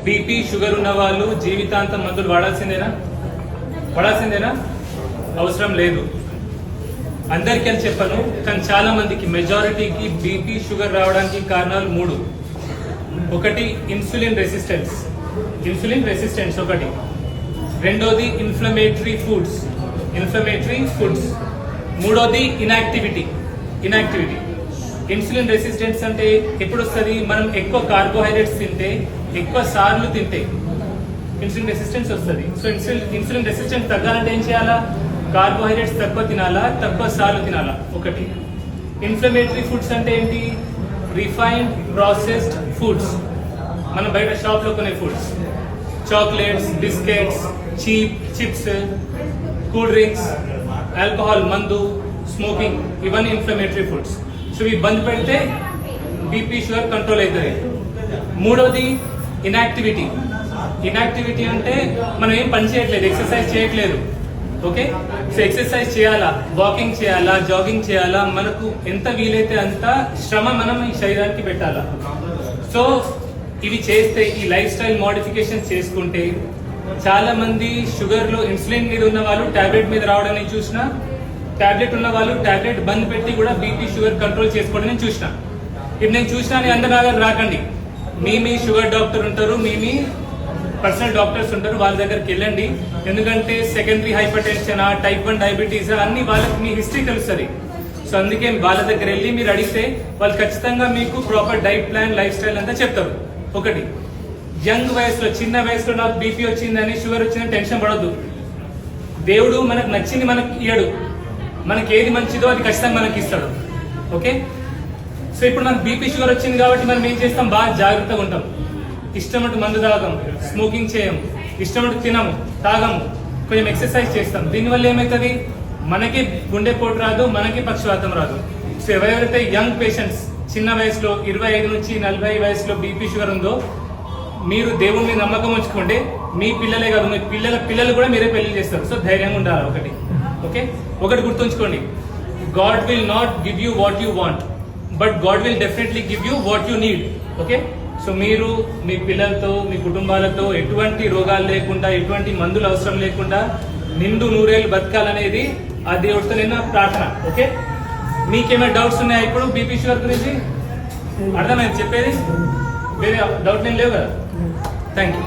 BP sugar ఉన్న వాళ్ళు జీవితాంతం మందులు వాడాల్సిందేనా అవసరం లేదు. అందరికీ అని చెప్పను, కానీ చాలా మందికి మెజారిటీకి బీపీ షుగర్ రావడానికి కారణాలు 3. ఒకటి ఇన్సులిన్ రెసిస్టెన్స్ ఒకటి. రెండోది ఇన్ఫ్లమేటరీ ఫుడ్స్. మూడోది ఇన్యాక్టివిటీ. ఇన్సులిన్ రెసిస్టెన్స్ అంటే ఎప్పుడు వస్తుంది? మనం ఎక్కువ కార్బోహైడ్రేట్స్ తింటే, ఎక్కువ సార్లు తింటే ఇన్సులిన్ రెసిస్టెన్స్ వస్తుంది. సో ఇన్సులిన్ రెసిస్టెన్స్ తగ్గాలంటే ఏం చేయాలా? కార్బోహైడ్రేట్స్ తక్కువ తినాలా, తక్కువ సార్లు తినాలా. ఒకటి. ఇన్ఫ్లమేటరీ ఫుడ్స్ అంటే ఏంటి? రిఫైన్డ్ ప్రాసెస్డ్ ఫుడ్స్, మనం బయట షాప్ లో కొనే foods, chocolates, biscuits, chips, cool drinks, alcohol, మందు, స్మోకింగ్, ఇవన్నీ ఇన్ఫ్లమేటరీ ఫుడ్స్. సో ఇవి బంద్ పెడితే బీపీ షుగర్ కంట్రోల్ అవుతుంది. మూడోది ఇన్యాక్టివిటీ అంటే మనం ఏం పని చేయట్లేదు, ఎక్సర్సైజ్ చేయట్లేదు. ఓకే, సో ఎక్సర్సైజ్ చేయాలా, వాకింగ్ చేయాలా, జాగింగ్ చేయాలా, మనకు ఎంత వీలైతే అంత శ్రమ మనం ఈ శరీరానికి పెట్టాలా. సో ఇవి చేస్తే, ఈ లైఫ్ స్టైల్ మోడిఫికేషన్ చేసుకుంటే, చాలా మంది షుగర్ లో ఇన్సులిన్ మీద ఉన్న వాళ్ళు టాబ్లెట్ మీద రావడం నేను చూసిన, టాబ్లెట్ ఉన్న వాళ్ళు టాబ్లెట్ బంద్ పెట్టి కూడా బీపీ షుగర్ కంట్రోల్ చేసుకోవడం నేను చూసిన. ఇప్పుడు నేను చూసిన అందరూ రాకండి, మీ షుగర్ డాక్టర్ ఉంటారు, మీ పర్సనల్ డాక్టర్స్ ఉంటారు, వాళ్ళ దగ్గరికి వెళ్ళండి. ఎందుకంటే secondary hyper tension, type 1 diabetes అన్ని వాళ్ళకి మీ హిస్టరీ తెలుస్తుంది. సో అందుకే వాళ్ళ దగ్గర వెళ్ళి మీరు అడిగితే వాళ్ళు ఖచ్చితంగా మీకు proper diet plan, life style అంతా చెప్తారు. ఒకటి, యంగ్ వయసులో, చిన్న వయసులో నాకు బీపీ వచ్చిందని, షుగర్ వచ్చిందని టెన్షన్ పడొద్దు. దేవుడు మనకు నచ్చింది మనకి ఇయ్యడు, మనకి ఏది మంచిదో అది ఖచ్చితంగా మనకి ఇస్తాడు. ఓకే, సో ఇప్పుడు మనకు బీపీ షుగర్ వచ్చింది కాబట్టి మనం ఏం చేస్తాం? బాగా జాగ్రత్తగా ఉంటాం. ఇష్టమట్టు మందు తాగం, స్మోకింగ్ చేయం, ఇష్టమట్టు తినము, తాగము, కొంచెం ఎక్సర్సైజ్ చేస్తాం. దీనివల్ల ఏమవుతుంది? మనకి గుండెపోటు రాదు, మనకి పక్షవాతం రాదు. సో ఎవరైతే యంగ్ పేషెంట్స్, చిన్న వయసులో 25 నుంచి 40 వయసులో బీపీ షుగర్ ఉందో, మీరు దేవుని మీద నమ్మకం ఉంచుకోండి. మీ పిల్లలే కాదు, మీ పిల్లలు కూడా మీరే పెళ్లి చేస్తారు. సో ధైర్యంగా ఉండాలి. ఒకటి గుర్తుంచుకోండి, God will not give you what you want, but God will definitely give you what you need. Okay, so మీరు మీ పిల్లలతో, మీ కుటుంబాలతో ఎటువంటి రోగాలు లేకుండా, ఎటువంటి మందులు అవసరం లేకుండా నిండు నూరేళ్ళు బతకాలనేది ఆ దేవుడితో నిన్న ప్రార్థన. ఓకే, మీకేమైనా డౌట్స్ ఉన్నాయా ఇప్పుడు బీపీ షుగర్ గురించి? అర్థమైంది చెప్పేది? వేరే డౌట్ నేను లేవు కదా. Thank you.